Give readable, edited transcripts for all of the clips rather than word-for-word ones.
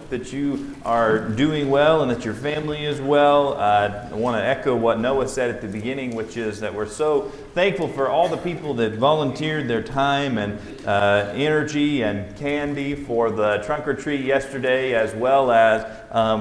hope that you are doing well and that your family is well. I want to echo what Noah said at the beginning, which is that we're so thankful for all the people that volunteered their time and energy and candy for the trunk or treat yesterday, as well as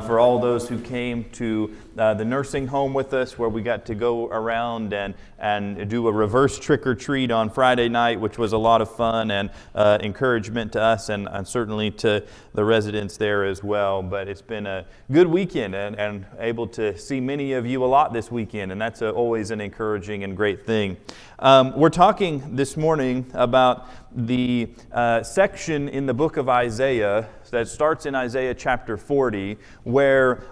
for all those who came to the nursing home with us, where we got to go around and do a reverse trick or treat on Friday night, which was a lot of fun and encouragement to us and certainly to the residents there as well. But it's been a good weekend and able to see many of you a lot this weekend, and that's always an encouraging and great thing. We're talking this morning about the section in the book of Isaiah that starts in Isaiah chapter 40, where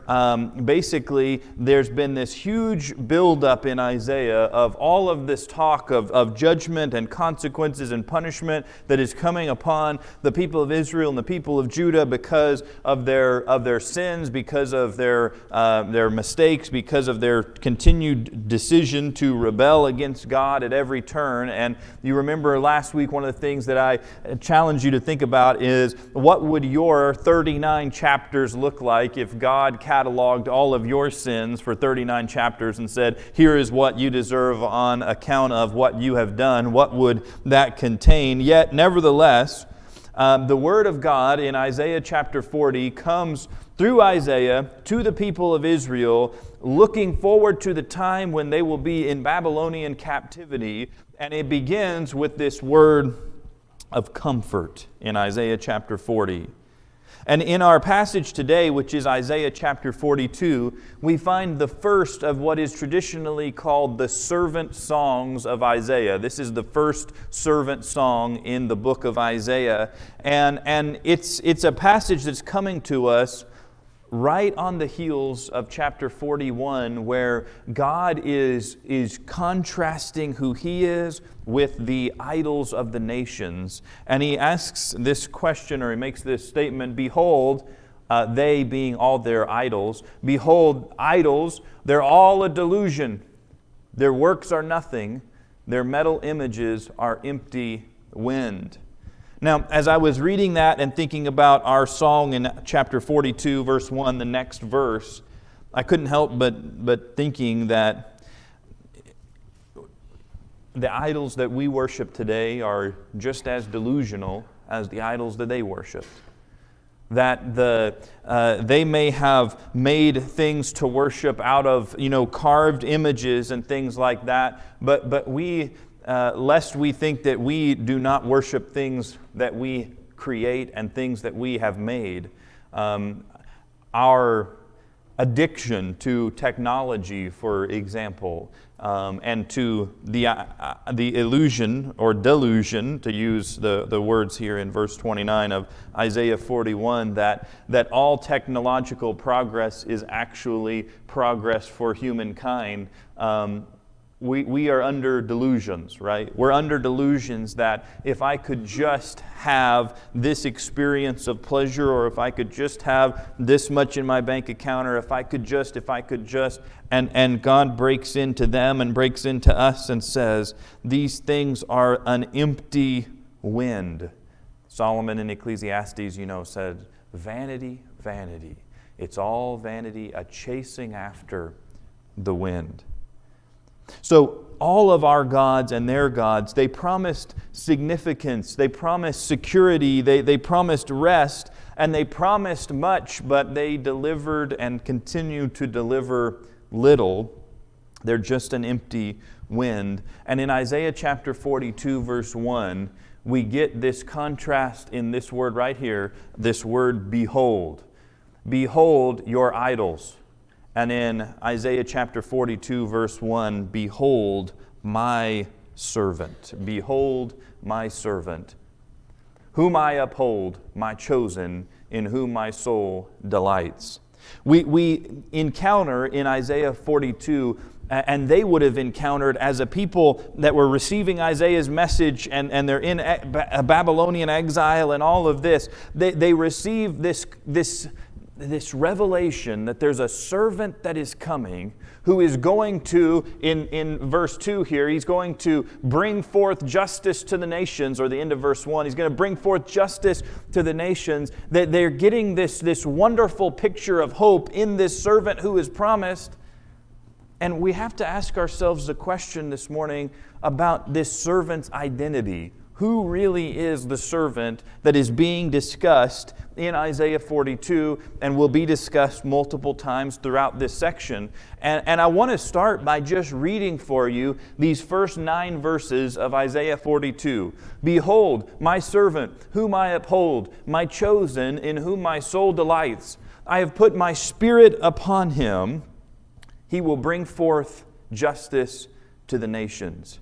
basically there's been this huge buildup in Isaiah of all of this talk of judgment and consequences and punishment that is coming upon the people of Israel and the people of Judah because of their sins, because of their mistakes, because of their continued decision to rebel against God at every turn. And you remember last week, one of the things that I challenged you to think about is, what would your 39 chapters look like if God cataloged all of your sins for 39 chapters and said, here is what you deserve on account of what you have done? What would that contain? Yet, nevertheless, the Word of God in Isaiah chapter 40 comes through Isaiah to the people of Israel, looking forward to the time when they will be in Babylonian captivity. And it begins with this word of comfort in Isaiah chapter 40. And in our passage today, which is Isaiah chapter 42, we find the first of what is traditionally called the servant songs of Isaiah. This is the first servant song in the book of Isaiah. And it's a passage that's coming to us right on the heels of chapter 41, where God is contrasting who He is with the idols of the nations. And He asks this question, or He makes this statement, behold, they being all their idols, behold, idols, they're all a delusion. Their works are nothing. Their metal images are empty wind. Now, as I was reading that and thinking about our song in chapter 42, verse 1, the next verse, I couldn't help but thinking that the idols that we worship today are just as delusional as the idols that they worshiped. That they may have made things to worship out of, carved images and things like that, but we... lest we think that we do not worship things that we create and things that we have made. Our addiction to technology, for example, and to the illusion or delusion, to use the words here in verse 29 of Isaiah 41, that all technological progress is actually progress for humankind. We are under delusions, right? We're under delusions that if I could just have this experience of pleasure, or if I could just have this much in my bank account, or if I could just, and God breaks into them and breaks into us and says, these things are an empty wind. Solomon in Ecclesiastes, said, vanity, vanity. It's all vanity, a chasing after the wind. So all of our gods and their gods, they promised significance, they promised security, they promised rest, and they promised much, but they delivered and continue to deliver little. They're just an empty wind. And in Isaiah chapter 42, verse 1, we get this contrast in this word right here, this word behold. Behold your idols. And in Isaiah chapter 42, verse 1, behold my servant. Behold my servant, whom I uphold, my chosen, in whom my soul delights. We encounter in Isaiah 42, and they would have encountered as a people that were receiving Isaiah's message, and they're in a Babylonian exile and all of this. They receive this this revelation that there's a servant that is coming who is going to, in verse 2 here, he's going to bring forth justice to the nations, or the end of verse 1, he's going to bring forth justice to the nations, that they're getting this wonderful picture of hope in this servant who is promised. And we have to ask ourselves the question this morning about this servant's identity. Who really is the servant that is being discussed in Isaiah 42 and will be discussed multiple times throughout this section? And I want to start by just reading for you these first 9 verses of Isaiah 42. Behold, my servant, whom I uphold, my chosen, in whom my soul delights. I have put my spirit upon him. He will bring forth justice to the nations.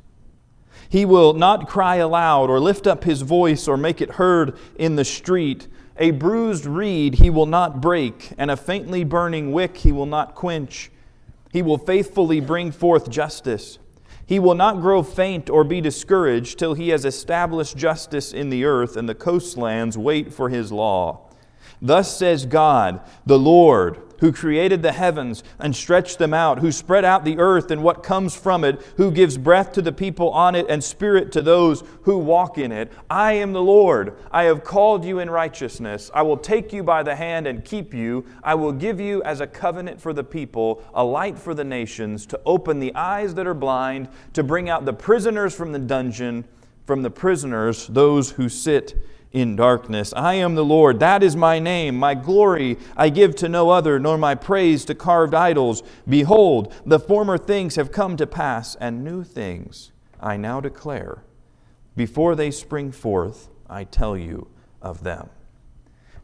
He will not cry aloud or lift up his voice or make it heard in the street. A bruised reed he will not break, and a faintly burning wick he will not quench. He will faithfully bring forth justice. He will not grow faint or be discouraged till he has established justice in the earth, and the coastlands wait for his law. Thus says God, the Lord, who created the heavens and stretched them out, who spread out the earth and what comes from it, who gives breath to the people on it and spirit to those who walk in it. I am the Lord. I have called you in righteousness. I will take you by the hand and keep you. I will give you as a covenant for the people, a light for the nations, to open the eyes that are blind, to bring out the prisoners from the dungeon, from the prisoners, those who sit in darkness. I am the Lord, that is my name. My glory I give to no other, nor my praise to carved idols. Behold, the former things have come to pass, and new things I now declare. Before they spring forth, I tell you of them.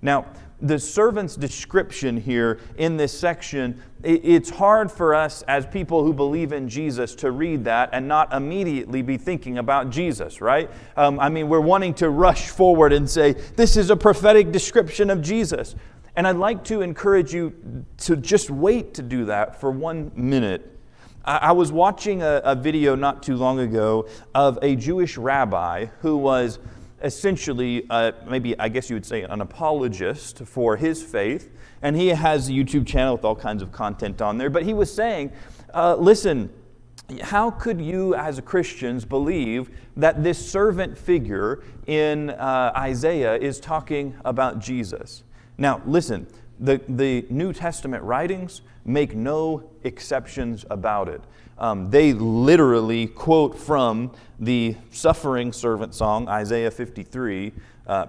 Now, the servant's description here in this section, it's hard for us as people who believe in Jesus to read that and not immediately be thinking about Jesus, right? We're wanting to rush forward and say, this is a prophetic description of Jesus. And I'd like to encourage you to just wait to do that for 1 minute. I was watching a video not too long ago of a Jewish rabbi who was essentially, maybe I guess you would say an apologist for his faith. And he has a YouTube channel with all kinds of content on there. But he was saying, listen, how could you as Christians believe that this servant figure in Isaiah is talking about Jesus? Now, listen, the New Testament writings make no exceptions about it. They literally quote from the suffering servant song, Isaiah 53.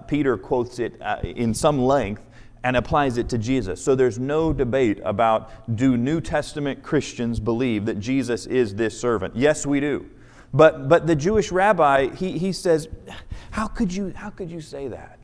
Peter quotes it in some length and applies it to Jesus. So there's no debate about, do New Testament Christians believe that Jesus is this servant? Yes, we do. But the Jewish rabbi, he says, how could you say that?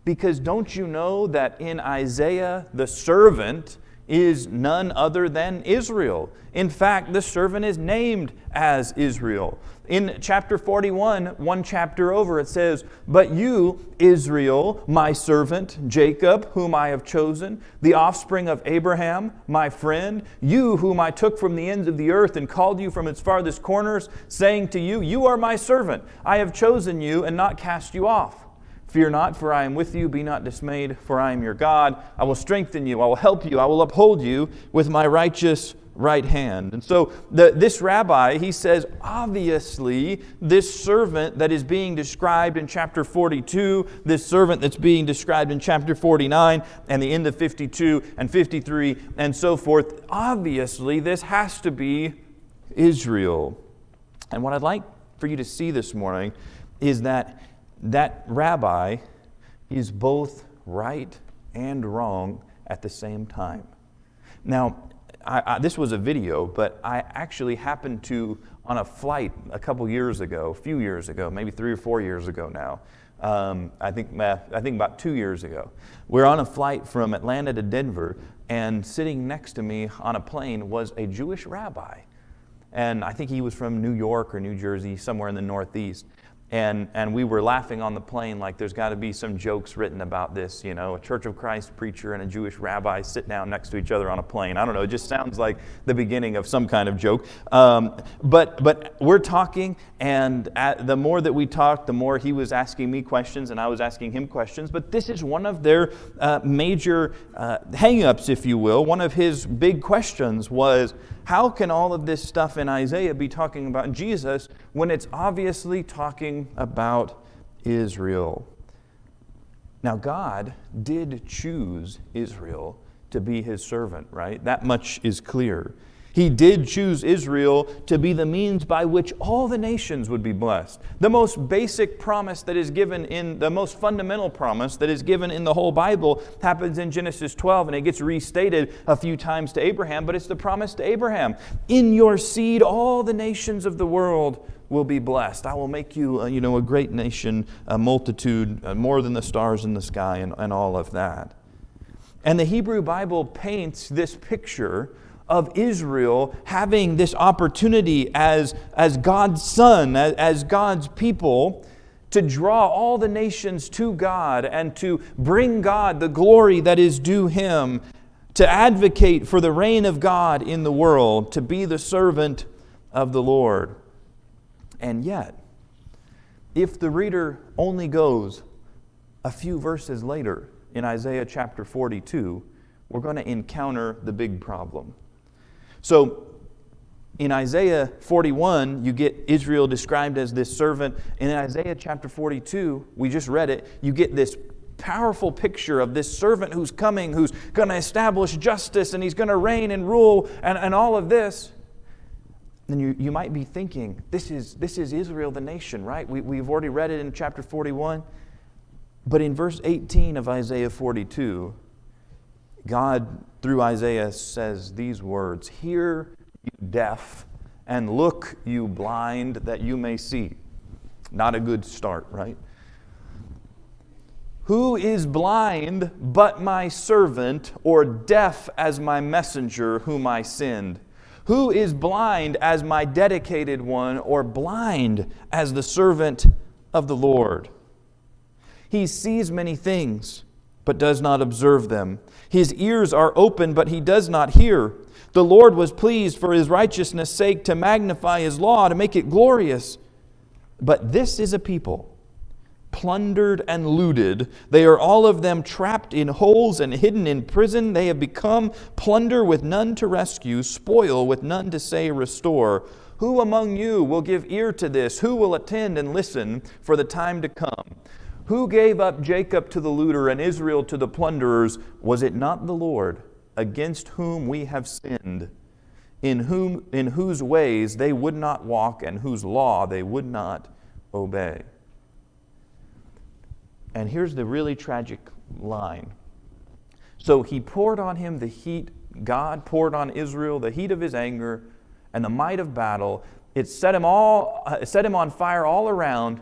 Because don't you know that in Isaiah, the servant is none other than Israel. In fact, the servant is named as Israel. In chapter 41, one chapter over, it says, But you, Israel, my servant, Jacob, whom I have chosen, the offspring of Abraham, my friend, you whom I took from the ends of the earth and called you from its farthest corners, saying to you, You are my servant. I have chosen you and not cast you off. Fear not, for I am with you. Be not dismayed, for I am your God. I will strengthen you. I will help you. I will uphold you with my righteous right hand. And so this rabbi, he says, obviously, this servant that is being described in chapter 42, this servant that's being described in chapter 49, and the end of 52 and 53, and so forth, obviously, this has to be Israel. And what I'd like for you to see this morning is that rabbi is both right and wrong at the same time. Now, this was a video, but I actually happened to, on a flight a few years ago, maybe 3 or 4 years ago now, I think about 2 years ago, we're on a flight from Atlanta to Denver, and sitting next to me on a plane was a Jewish rabbi. And I think he was from New York or New Jersey, somewhere in the Northeast. And we were laughing on the plane like there's got to be some jokes written about this, a Church of Christ preacher and a Jewish rabbi sit down next to each other on a plane. I don't know, it just sounds like the beginning of some kind of joke. But we're talking, and the more that we talked, the more he was asking me questions and I was asking him questions. But this is one of their major hang-ups, if you will. One of his big questions was, how can all of this stuff in Isaiah be talking about Jesus when it's obviously talking about Israel? Now, God did choose Israel to be his servant, right? That much is clear. He did choose Israel to be the means by which all the nations would be blessed. The most basic promise that is given the most fundamental promise that is given in the whole Bible happens in Genesis 12, and it gets restated a few times to Abraham, but it's the promise to Abraham. In your seed, all the nations of the world will be blessed. I will make you, a great nation, a multitude, more than the stars in the sky, and all of that. And the Hebrew Bible paints this picture of Israel having this opportunity as God's son, as God's people, to draw all the nations to God and to bring God the glory that is due him, to advocate for the reign of God in the world, to be the servant of the Lord. And yet, if the reader only goes a few verses later in Isaiah chapter 42, we're going to encounter the big problem. So, in Isaiah 41, you get Israel described as this servant. And in Isaiah chapter 42, we just read it, you get this powerful picture of this servant who's coming, who's going to establish justice, and he's going to reign and rule, and all of this. Then you might be thinking, this is Israel, the nation, right? We've already read it in chapter 41. But in verse 18 of Isaiah 42, God, through Isaiah, says these words, "Hear, you deaf, and look, you blind, that you may see." Not a good start, right? "Who is blind but my servant, or deaf as my messenger whom I send? Who is blind as my dedicated one, or blind as the servant of the Lord? He sees many things, but does not observe them. His ears are open, but he does not hear. The Lord was pleased for his righteousness' sake to magnify his law, to make it glorious. But this is a people, plundered and looted. They are all of them trapped in holes and hidden in prison. They have become plunder with none to rescue, spoil with none to say restore. Who among you will give ear to this? Who will attend and listen for the time to come? Who gave up Jacob to the looter and Israel to the plunderers? Was it not the Lord, against whom we have sinned, in whose ways they would not walk, and whose law they would not obey?" And here's the really tragic line. "So he poured on him the heat, God poured on Israel the heat of his anger and the might of battle. It set him on fire all around."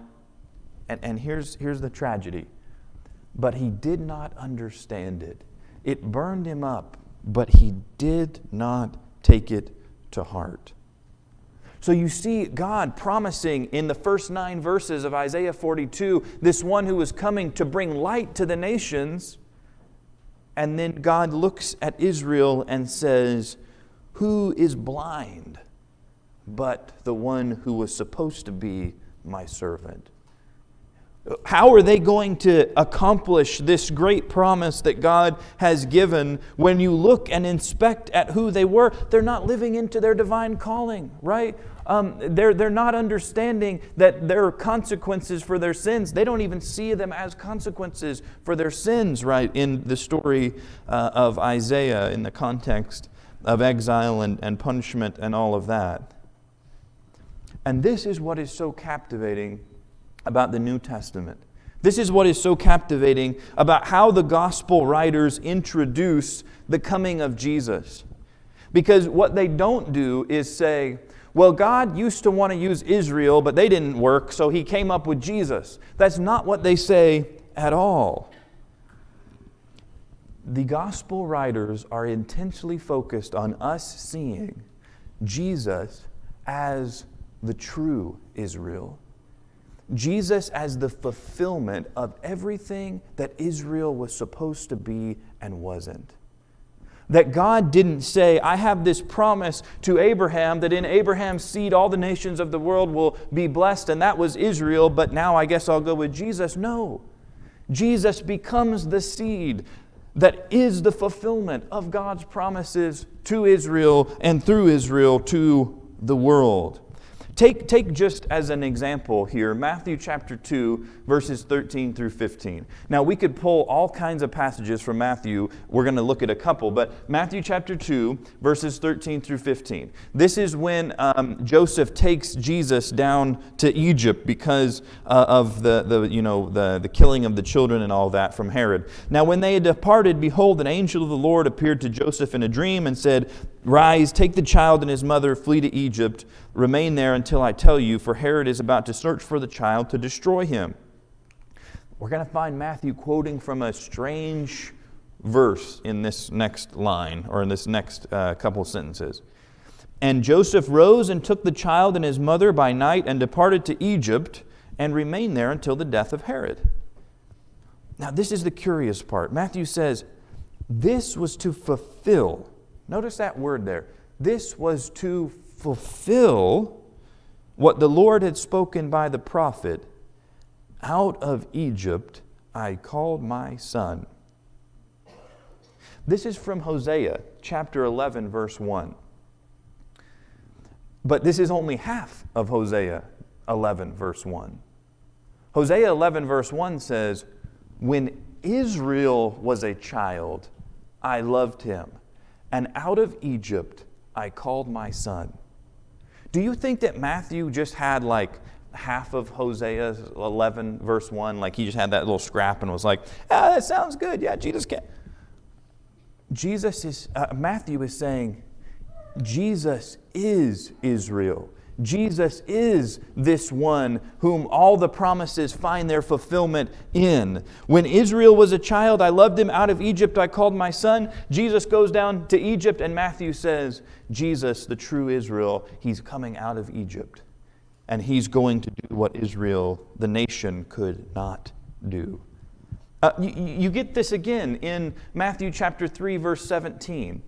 And here's the tragedy. "But he did not understand it. It burned him up, but he did not take it to heart." So you see God promising in the first 9 verses of Isaiah 42, this one who is coming to bring light to the nations. And then God looks at Israel and says, "Who is blind but the one who was supposed to be my servant?" How are they going to accomplish this great promise that God has given when you look and inspect at who they were? They're not living into their divine calling, right? They're not understanding that there are consequences for their sins. They don't even see them as consequences for their sins, right, in the story of Isaiah, in the context of exile and punishment and all of that. And this is what is so captivating about the New Testament. This is what is so captivating about how the gospel writers introduce the coming of Jesus. Because what they don't do is say, well, God used to want to use Israel, but they didn't work, so he came up with Jesus. That's not what they say at all. The gospel writers are intensely focused on us seeing Jesus as the true Israel. Jesus as the fulfillment of everything that Israel was supposed to be and wasn't. That God didn't say, I have this promise to Abraham that in Abraham's seed all the nations of the world will be blessed, and that was Israel, but now I guess I'll go with Jesus. No. Jesus becomes the seed that is the fulfillment of God's promises to Israel and through Israel to the world. Take just as an example here, Matthew chapter 2, verses 13 through 15. Now, we could pull all kinds of passages from Matthew. We're going to look at a couple, but Matthew chapter 2, verses 13 through 15. This is when Joseph takes Jesus down to Egypt because of the killing of the children and all that from Herod. Now, when they had departed, behold, an angel of the Lord appeared to Joseph in a dream and said, Rise, take the child and his mother, flee to Egypt. Remain there until I tell you, for Herod is about to search for the child to destroy him. We're going to find Matthew quoting from a strange verse in this next line, or in this next couple sentences. And Joseph rose and took the child and his mother by night and departed to Egypt and remained there until the death of Herod. Now, this is the curious part. Matthew says, this was to fulfill. Notice that word there. This was to fulfill what the Lord had spoken by the prophet, out of Egypt I called my son. This is from Hosea chapter 11, verse 1. But this is only half of Hosea 11, verse 1. Hosea 11, verse 1 says, When Israel was a child, I loved him, and out of Egypt I called my son. Do you think that Matthew just had like half of Hosea 11, verse 1? Like he just had that little scrap and was like, that sounds good. Yeah, Jesus can. Matthew is saying, Jesus is Israel. Jesus is this one whom all the promises find their fulfillment in. When Israel was a child, I loved him. Out of Egypt I called my son. Jesus goes down to Egypt, and Matthew says, Jesus, the true Israel, he's coming out of Egypt. And he's going to do what Israel, the nation, could not do. You get this again in Matthew chapter 3, verse 17.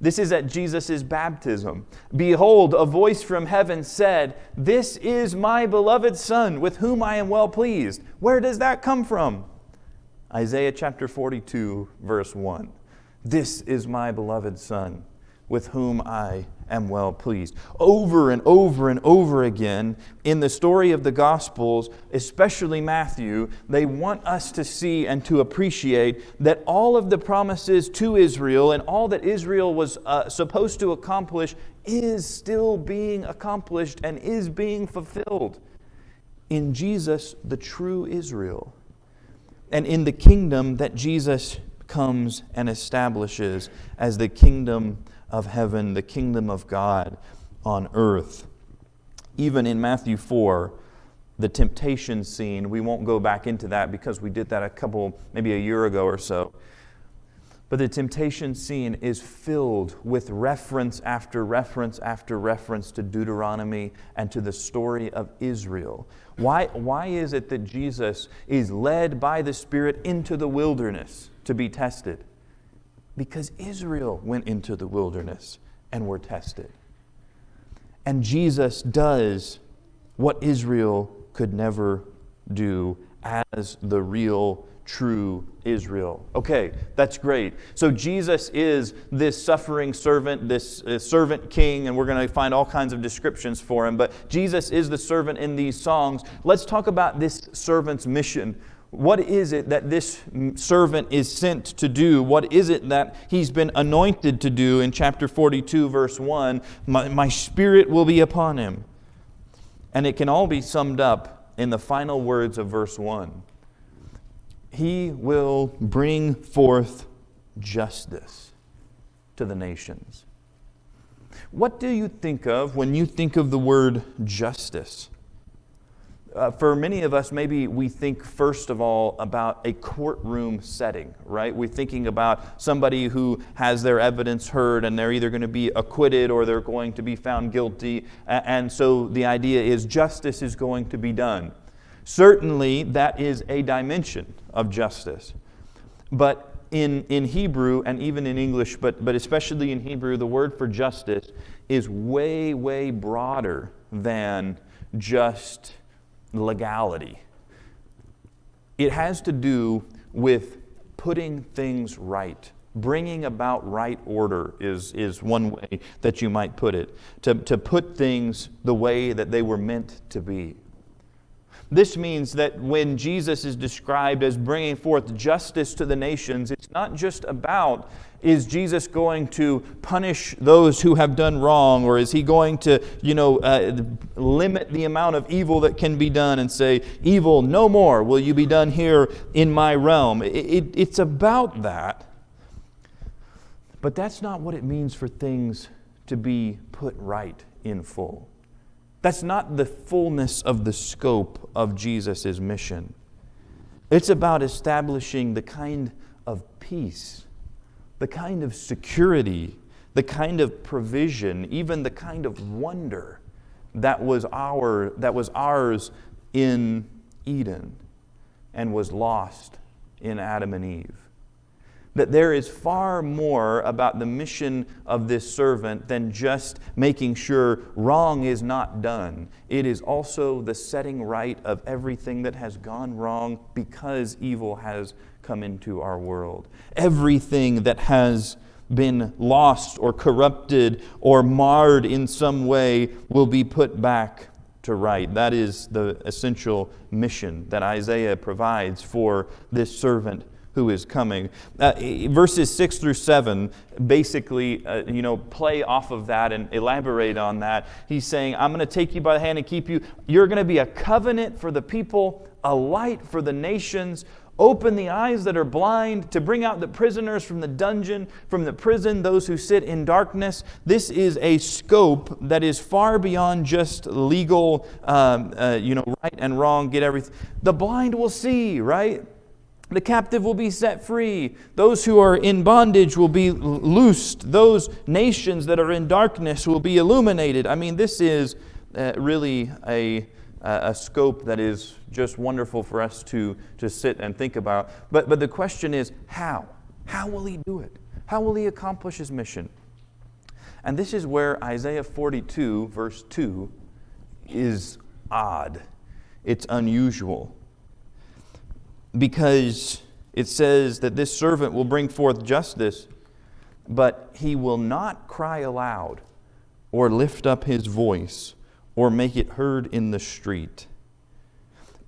This is at Jesus' baptism. Behold, a voice from heaven said, This is my beloved Son, with whom I am well pleased. Where does that come from? Isaiah chapter 42, verse 1. This is my beloved Son, with whom I am well pleased. Over and over and over again in the story of the Gospels, especially Matthew, they want us to see and to appreciate that all of the promises to Israel and all that Israel was supposed to accomplish is still being accomplished and is being fulfilled in Jesus, the true Israel, and in the kingdom that Jesus comes and establishes as the kingdom of heaven, the kingdom of God on earth. Even in Matthew 4, the temptation scene, we won't go back into that because we did that maybe a year ago or so. But the temptation scene is filled with reference after reference after reference to Deuteronomy and to the story of Israel. Why is it that Jesus is led by the Spirit into the wilderness to be tested? Because Israel went into the wilderness and were tested. And Jesus does what Israel could never do as the real, true Israel. Okay, that's great. So Jesus is this suffering servant, this servant king, and we're going to find all kinds of descriptions for him. But Jesus is the servant in these songs. Let's talk about this servant's mission. What is it that this servant is sent to do? What is it that he's been anointed to do in chapter 42, verse 1? My Spirit will be upon him. And it can all be summed up in the final words of verse 1. He will bring forth justice to the nations. What do you think of when you think of the word justice? For many of us, maybe we think first of all about a courtroom setting, right? We're thinking about somebody who has their evidence heard and they're either going to be acquitted or they're going to be found guilty. And so the idea is justice is going to be done. Certainly, that is a dimension of justice. But in Hebrew, and even in English, but especially in Hebrew, the word for justice is way, way broader than just legality. It has to do with putting things right. Bringing about right order is one way that you might put it. To put things the way that they were meant to be. This means that when Jesus is described as bringing forth justice to the nations, it's not just about, is Jesus going to punish those who have done wrong, or is he going to, limit the amount of evil that can be done and say, evil no more will you be done here in my realm. It's about that. But that's not what it means for things to be put right in full. That's not the fullness of the scope of Jesus' mission. It's about establishing the kind of peace, the kind of security, the kind of provision, even the kind of wonder that was ours in Eden and was lost in Adam and Eve. That there is far more about the mission of this servant than just making sure wrong is not done. It is also the setting right of everything that has gone wrong because evil has come into our world. Everything that has been lost or corrupted or marred in some way will be put back to right. That is the essential mission that Isaiah provides for this servant who is coming. Verses 6 through 7 basically, play off of that and elaborate on that. He's saying, I'm going to take you by the hand and keep you. You're going to be a covenant for the people, a light for the nations. Open the eyes that are blind, to bring out the prisoners from the dungeon, from the prison, those who sit in darkness. This is a scope that is far beyond just legal, right and wrong, get everything. The blind will see, right? The captive will be set free. Those who are in bondage will be loosed. Those nations that are in darkness will be illuminated. I mean, this is really a scope that is just wonderful for us to sit and think about. But the question is, how? How will he do it? How will he accomplish his mission? And this is where Isaiah 42, verse 2, is odd. It's unusual. Because it says that this servant will bring forth justice, but he will not cry aloud or lift up his voice or make it heard in the street.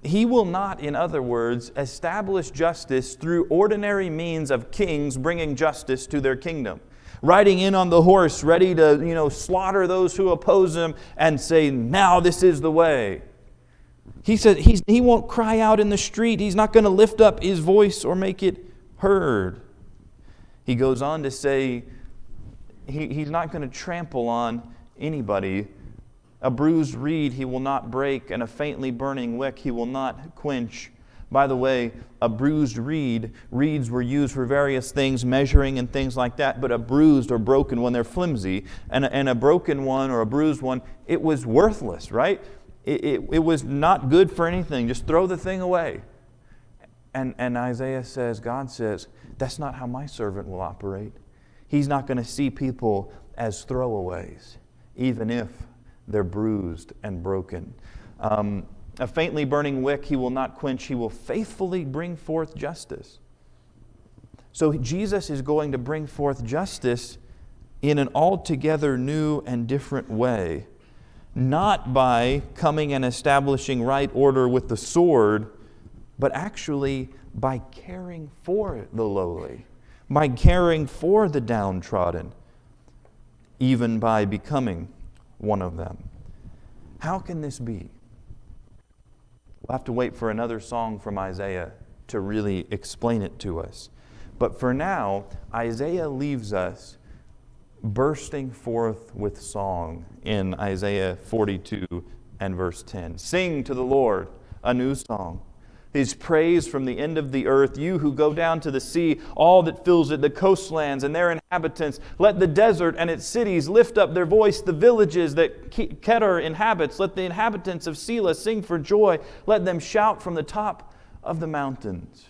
He will not, in other words, establish justice through ordinary means of kings bringing justice to their kingdom. Riding in on the horse, ready to, slaughter those who oppose him and say, now this is the way. He said he won't cry out in the street. He's not going to lift up his voice or make it heard. He goes on to say he's not going to trample on anybody. A bruised reed he will not break, and a faintly burning wick he will not quench. By the way, a bruised reeds were used for various things, measuring and things like that, but a bruised or broken one, they're flimsy. And a broken one or a bruised one, it was worthless, right? It was not good for anything. Just throw the thing away. And Isaiah says, God says, that's not how my servant will operate. He's not going to see people as throwaways, even if they're bruised and broken. A faintly burning wick he will not quench. He will faithfully bring forth justice. So Jesus is going to bring forth justice in an altogether new and different way. Not by coming and establishing right order with the sword, but actually by caring for the lowly, by caring for the downtrodden, even by becoming one of them. How can this be? We'll have to wait for another song from Isaiah to really explain it to us. But for now, Isaiah leaves us bursting forth with song in Isaiah 42 and verse 10. Sing to the Lord a new song. His praise from the end of the earth. You who go down to the sea, all that fills it, the coastlands and their inhabitants. Let the desert and its cities lift up their voice. The villages that Kedar inhabits, let the inhabitants of Selah sing for joy. Let them shout from the top of the mountains.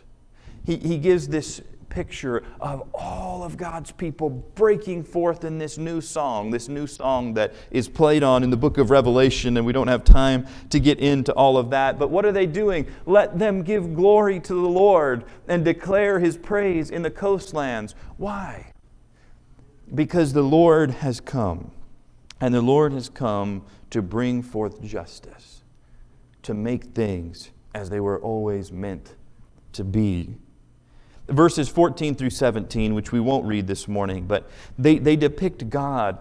He gives this picture of all of God's people breaking forth in this new song that is played on in the book of Revelation, and we don't have time to get into all of that. But what are they doing? Let them give glory to the Lord and declare His praise in the coastlands. Why? Because the Lord has come, and the Lord has come to bring forth justice, to make things as they were always meant to be. Verses 14 through 17, which we won't read this morning, but they depict God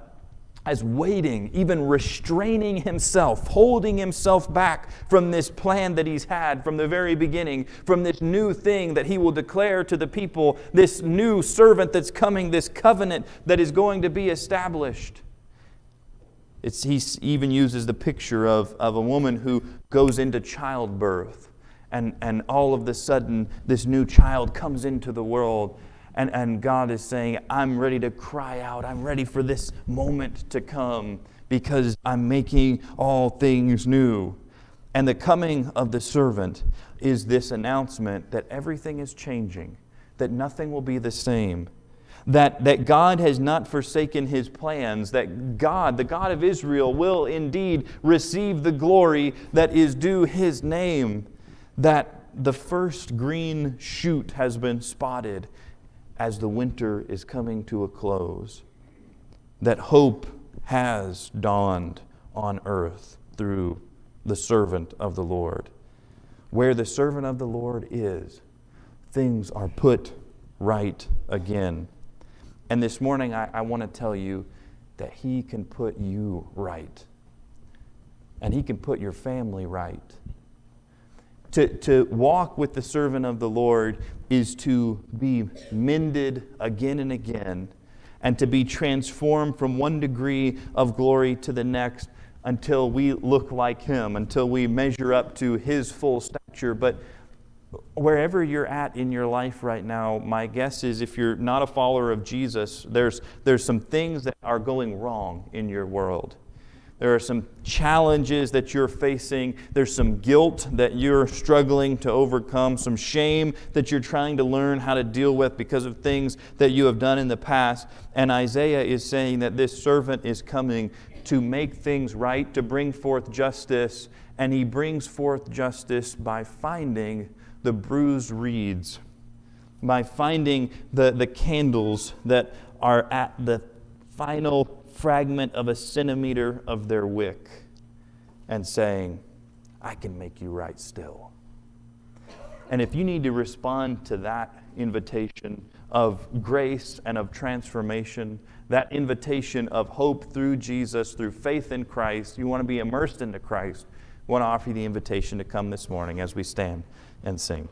as waiting, even restraining Himself, holding Himself back from this plan that He's had from the very beginning, from this new thing that He will declare to the people, this new servant that's coming, this covenant that is going to be established. He even uses the picture of a woman who goes into childbirth. And all of a sudden, this new child comes into the world. And God is saying, I'm ready to cry out. I'm ready for this moment to come because I'm making all things new. And the coming of the servant is this announcement that everything is changing, that nothing will be the same, that God has not forsaken His plans, that God, the God of Israel, will indeed receive the glory that is due His name, that the first green shoot has been spotted as the winter is coming to a close, that hope has dawned on earth through the servant of the Lord. Where the servant of the Lord is, things are put right again. And this morning I want to tell you that He can put you right. And He can put your family right. To walk with the servant of the Lord is to be mended again and again, and to be transformed from one degree of glory to the next until we look like Him, until we measure up to His full stature. But wherever you're at in your life right now, my guess is if you're not a follower of Jesus, there's some things that are going wrong in your world. There are some challenges that you're facing. There's some guilt that you're struggling to overcome, some shame that you're trying to learn how to deal with because of things that you have done in the past. And Isaiah is saying that this servant is coming to make things right, to bring forth justice. And He brings forth justice by finding the bruised reeds, by finding the candles that are at the final fragment of a centimeter of their wick, and saying, I can make you right still. And if you need to respond to that invitation of grace and of transformation, that invitation of hope through Jesus, through faith in Christ, you want to be immersed into Christ, I want to offer you the invitation to come this morning as we stand and sing.